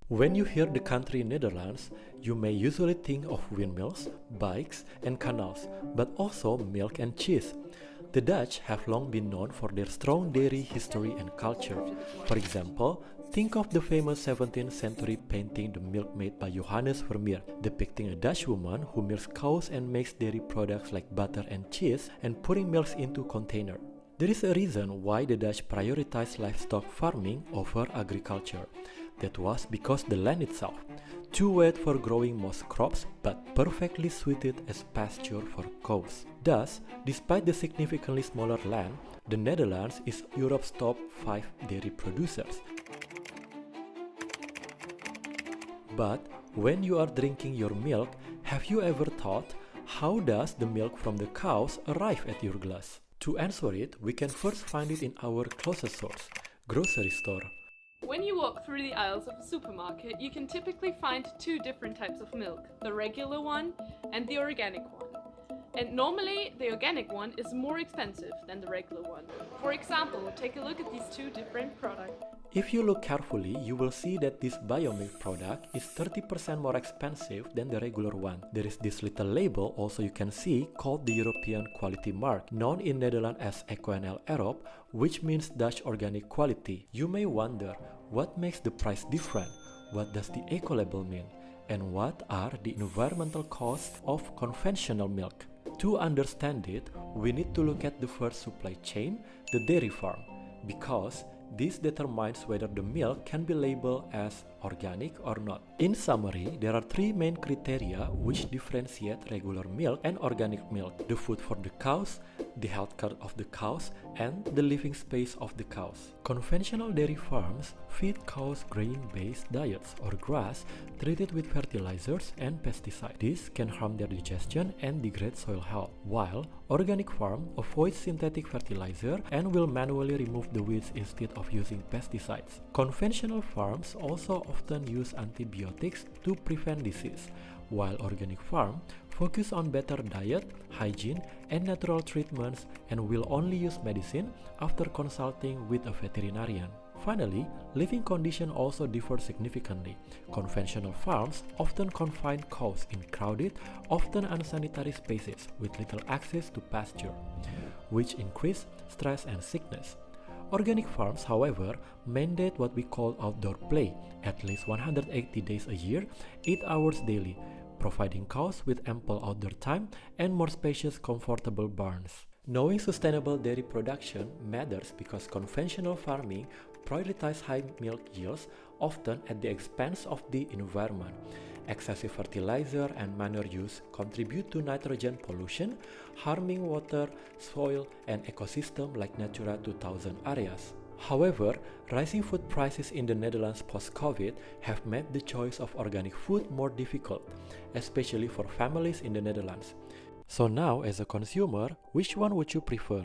When you hear the country Netherlands, you may usually think of windmills, bikes, and canals, but also milk and cheese. The Dutch have long been known for their strong dairy history and culture. For example, think of the famous 17th century painting The Milkmaid by Johannes Vermeer, depicting a Dutch woman who milks cows and makes dairy products like butter and cheese and putting milk into container. There is a reason why the Dutch prioritized livestock farming over agriculture. That was because the land itself, too wet for growing most crops but perfectly suited as pasture for cows. Thus, despite the significantly smaller land, the Netherlands is Europe's top 5 dairy producers. But when you are drinking your milk, have you ever thought, how does the milk from the cows arrive at your glass? To answer it, we can first find it in our closest source, grocery store. When you walk through the aisles of a supermarket, you can typically find two different types of milk, the regular one and the organic one. And normally, the organic one is more expensive than the regular one. For example, take a look at these two different products. If you look carefully, you will see that this biomilk product is 30% more expensive than the regular one. There is this little label also you can see called the European Quality Mark, known in Netherlands as EcoNL Europe, which means Dutch organic quality. You may wonder, what makes the price different? What does the eco label mean? And what are the environmental costs of conventional milk? To understand it, we need to look at the first supply chain, the dairy farm, because this determines whether the milk can be labeled as organic or not. In summary, there are three main criteria which differentiate regular milk and organic milk: the food for the cows, the health care of the cows, and the living space of the cows. Conventional dairy farms feed cows grain-based diets or grass treated with fertilizers and pesticides. This can harm their digestion and degrade soil health, while organic farm avoids synthetic fertilizer and will manually remove the weeds instead of using pesticides. Conventional farms also often use antibiotics to prevent disease, while organic farm focus on better diet, hygiene, and natural treatments and will only use medicine after consulting with a veterinarian. Finally, living conditions also differ significantly. Conventional farms often confine cows in crowded, often unsanitary spaces with little access to pasture, which increase stress and sickness. Organic farms, however, mandate what we call outdoor play, at least 180 days a year, 8 hours daily, providing cows with ample outdoor time and more spacious, comfortable barns. Knowing sustainable dairy production matters because conventional farming prioritizes high milk yields, often at the expense of the environment. Excessive fertilizer and manure use contribute to nitrogen pollution, harming water, soil, and ecosystem like Natura 2000 areas. However, rising food prices in the Netherlands post-COVID have made the choice of organic food more difficult, especially for families in the Netherlands. So now, as a consumer, which one would you prefer?